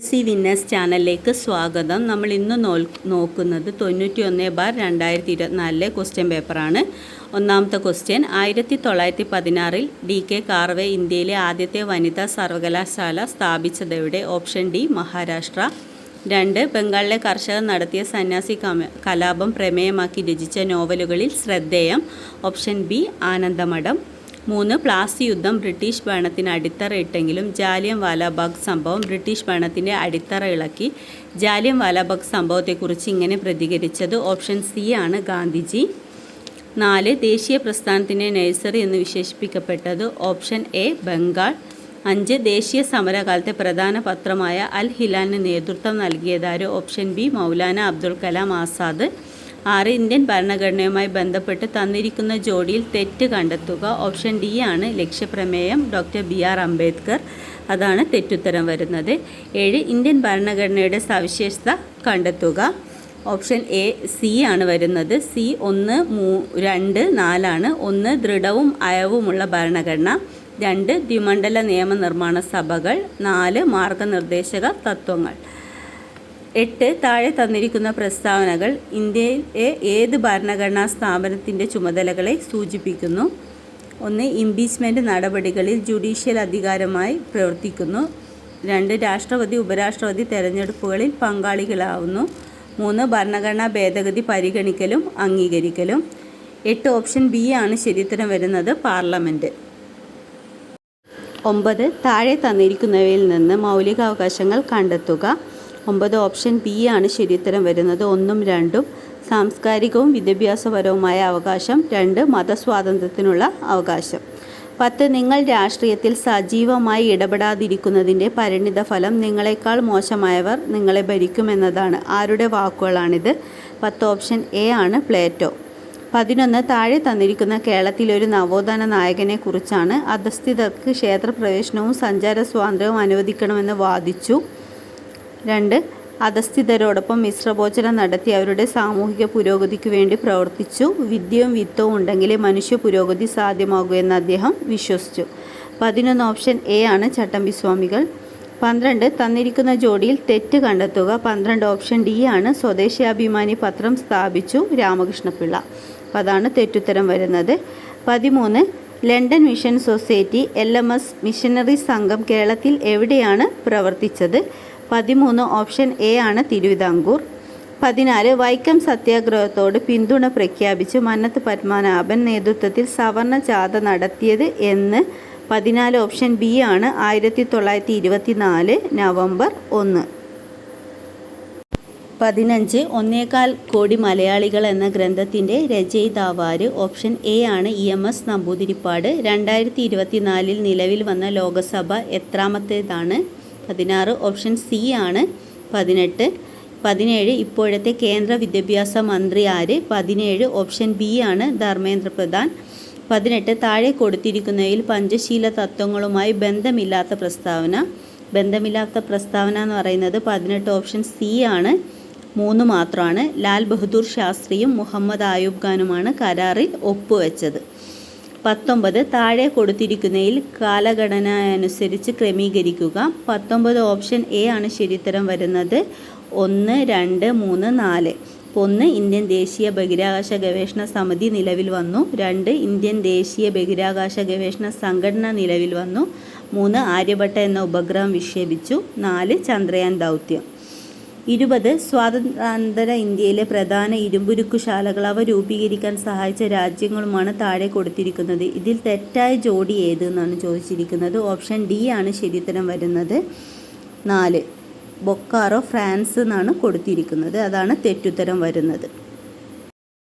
C winners ചാനലിലേക്ക് സ്വാഗതം. നമ്മൾ ഇന്ന് നോക്കുന്നത് 91/2024 ക്വസ്റ്റ്യൻ പേപ്പറാണ്. ഒന്നാമത്തെ ക്വസ്റ്റ്യൻ, 1916 DK കാർവെ ഇന്ത്യയിലെ ആദ്യത്തെ വനിതാ സർവകലാശാല സ്ഥാപിച്ചതെവിടെ? Option D Maharashtra. 2. ബംഗാളിലെ കർഷകർ നടത്തിയ സന്യാസി കലാപം പ്രമേയമാക്കി രചിച്ച നോവലുകളിൽ ശ്രദ്ധേയം? Option B Anandamath. 3. പ്ലാസി യുദ്ധം ബ്രിട്ടീഷ് ഭരണത്തിന് അടിത്തറയിട്ടെങ്കിലും ജാലിയൻ വാലാബാഗ് സംഭവം ബ്രിട്ടീഷ് ഭരണത്തിൻ്റെ അടിത്തറ ഇളക്കി. ജാലിയൻ വാലാബാഗ് സംഭവത്തെക്കുറിച്ച് ഇങ്ങനെ പ്രതികരിച്ചത്? ഓപ്ഷൻ സി ആണ് ഗാന്ധിജി. 4. ദേശീയ പ്രസ്ഥാനത്തിൻ്റെ നഴ്സറി എന്ന് വിശേഷിപ്പിക്കപ്പെട്ടത്? Option A Bengal. 5. ദേശീയ സമരകാലത്തെ പ്രധാന പത്രമായ അൽ ഹിലാലിന് നേതൃത്വം നൽകിയതാര്? Option B Maulana Abdul Kalam Azad. 6. Indian ഭരണഘടനയുമായി ബന്ധപ്പെട്ട് തന്നിരിക്കുന്ന ജോഡിയിൽ തെറ്റ് കണ്ടെത്തുക. ഓപ്ഷൻ ഡി ആണ് ലക്ഷ്യപ്രമേയം, ഡോക്ടർ BR അംബേദ്കർ. അതാണ് തെറ്റുത്തരം വരുന്നത്. 7. ഇന്ത്യൻ ഭരണഘടനയുടെ സവിശേഷത കണ്ടെത്തുക. ഓപ്ഷൻ എ സി ആണ് വരുന്നത്. സി 1, 2, 4 ആണ്. 1 ദൃഢവും അയവുമുള്ള ഭരണഘടന. 2 ദ്വിമണ്ഡല നിയമനിർമ്മാണ സഭകൾ. 4 മാർഗനിർദ്ദേശക തത്വങ്ങൾ. 8. താഴെ തന്നിരിക്കുന്ന പ്രസ്താവനകൾ ഇന്ത്യയിലെ ഏത് ഭരണഘടനാ സ്ഥാപനത്തിൻ്റെ ചുമതലകളെ സൂചിപ്പിക്കുന്നു? 1. ഇംപീച്ച്മെൻറ്റ് നടപടികളിൽ ജുഡീഷ്യൽ അധികാരമായി പ്രവർത്തിക്കുന്നു. 2. രാഷ്ട്രപതി ഉപരാഷ്ട്രപതി തെരഞ്ഞെടുപ്പുകളിൽ പങ്കാളികളാവുന്നു. 3. ഭരണഘടനാ ഭേദഗതി പരിഗണിക്കലും അംഗീകരിക്കലും. 8. ഓപ്ഷൻ ബി ആണ് ശരിയുത്തരം വരുന്നത്, പാർലമെൻറ്റ്. 9. താഴെ തന്നിരിക്കുന്നവയിൽ നിന്ന് മൗലികാവകാശങ്ങൾ കണ്ടെത്തുക. 9. ഓപ്ഷൻ ബി ആണ് ശരിയുത്തരം വരുന്നത്, 1ഉം 2ഉം. സാംസ്കാരികവും വിദ്യാഭ്യാസപരവുമായ അവകാശം. 2. മതസ്വാതന്ത്ര്യത്തിനുള്ള അവകാശം. 10. നിങ്ങൾ രാഷ്ട്രീയത്തിൽ സജീവമായി ഇടപെടാതിരിക്കുന്നതിൻ്റെ പരിണിതഫലം നിങ്ങളെക്കാൾ മോശമായവർ നിങ്ങളെ ഭരിക്കുമെന്നതാണ്. ആരുടെ വാക്കുകളാണിത്? 10. ഓപ്ഷൻ എ ആണ് പ്ലേറ്റോ. 11. താഴെ തന്നിരിക്കുന്ന കേരളത്തിലൊരു നവോത്ഥാന നായകനെ കുറിച്ചാണ്? അധസ്ഥിതർക്ക് ക്ഷേത്രപ്രവേശനവും സഞ്ചാര സ്വാതന്ത്ര്യവും അനുവദിക്കണമെന്ന് വാദിച്ചു. 2. അധസ്ഥിതരോടൊപ്പം മിശ്രഭോജനം നടത്തി അവരുടെ സാമൂഹിക പുരോഗതിക്ക് വേണ്ടി പ്രവർത്തിച്ചു. വിദ്യയും വിത്തവും ഉണ്ടെങ്കിലേ മനുഷ്യ പുരോഗതി സാധ്യമാകൂ എന്ന് അദ്ദേഹം വിശ്വസിച്ചു. 11. ഓപ്ഷൻ എ ആണ് ചട്ടമ്പിസ്വാമികൾ. 12. തന്നിരിക്കുന്ന ജോഡിയിൽ തെറ്റ് കണ്ടെത്തുക. 12. ഓപ്ഷൻ ഡി ആണ് സ്വദേശാഭിമാനി പത്രം സ്ഥാപിച്ചു രാമകൃഷ്ണപിള്ള. അപ്പോൾ അതാണ് തെറ്റുത്തരം വരുന്നത്. 13. London mission society LMS missionary സംഘം കേരളത്തിൽ എവിടെയാണ് പ്രവർത്തിച്ചത്? 13. ഓപ്ഷൻ എ ആണ് തിരുവിതാംകൂർ. 14. വൈക്കം സത്യാഗ്രഹത്തോട് പിന്തുണ പ്രഖ്യാപിച്ച് മന്നത്ത് പത്മനാഭൻ നേതൃത്വത്തിൽ സവർണ ജാഥ നടത്തിയത് എന്ന്? 14. ഓപ്ഷൻ ബി ആണ് 1924 നവംബർ 1. 15. 1.25 കോടി മലയാളികൾ എന്ന ഗ്രന്ഥത്തിൻ്റെ രചയിതാവാര്? ഓപ്ഷൻ എ ആണ് EMS നമ്പൂതിരിപ്പാട്. 2024 നിലവിൽ വന്ന ലോകസഭ എത്രാമത്തേതാണ്? 16. ഓപ്ഷൻ സി ആണ് 18. 17. ഇപ്പോഴത്തെ കേന്ദ്ര വിദ്യാഭ്യാസ മന്ത്രി ആര്? 17. ഓപ്ഷൻ ബി ആണ് ധർമ്മേന്ദ്ര പ്രധാൻ. 18. താഴെ കൊടുത്തിരിക്കുന്നവയിൽ പഞ്ചശീല തത്വങ്ങളുമായി ബന്ധമില്ലാത്ത പ്രസ്താവന. ബന്ധമില്ലാത്ത പ്രസ്താവന എന്ന് പറയുന്നത് 18. ഓപ്ഷൻ സി ആണ് 3 മാത്രമാണ്. ലാൽ ബഹദൂർ ശാസ്ത്രിയും മുഹമ്മദ് അയൂബ് ഖാനുമാണ് കരാറിൽ ഒപ്പുവെച്ചത്. 19. താഴെ കൊടുത്തിരിക്കുന്നതിൽ കാലഘടന അനുസരിച്ച് ക്രമീകരിക്കുക. 19. ഓപ്ഷൻ എ ആണ് ശരിയുത്തരം വരുന്നത്. 1, 2, 3, 4. 1. ഇന്ത്യൻ ദേശീയ ബഹിരാകാശ ഗവേഷണ സമിതി നിലവിൽ വന്നു. 2. ഇന്ത്യൻ ദേശീയ ബഹിരാകാശ ഗവേഷണ സംഘടന നിലവിൽ വന്നു. 3. ആര്യഭട്ട എന്ന ഉപഗ്രഹം വിക്ഷേപിച്ചു. 4. ചന്ദ്രയാൻ ദൗത്യം. 20. സ്വാതന്ത്ര്യാനന്തര ഇന്ത്യയിലെ പ്രധാന ഇരുമ്പുരുക്കുശാലകൾ അവ രൂപീകരിക്കാൻ സഹായിച്ച രാജ്യങ്ങളുമാണ് താഴെ കൊടുത്തിരിക്കുന്നത്. ഇതിൽ തെറ്റായ ജോഡി ഏത് എന്നാണ് ചോദിച്ചിരിക്കുന്നത്? ഓപ്ഷൻ ഡി ആണ് ശരിയുത്തരം വരുന്നത്, 4. ബൊക്കാറോ ഫ്രാൻസ് എന്നാണ് കൊടുത്തിരിക്കുന്നത്. അതാണ് തെറ്റുത്തരം വരുന്നത്.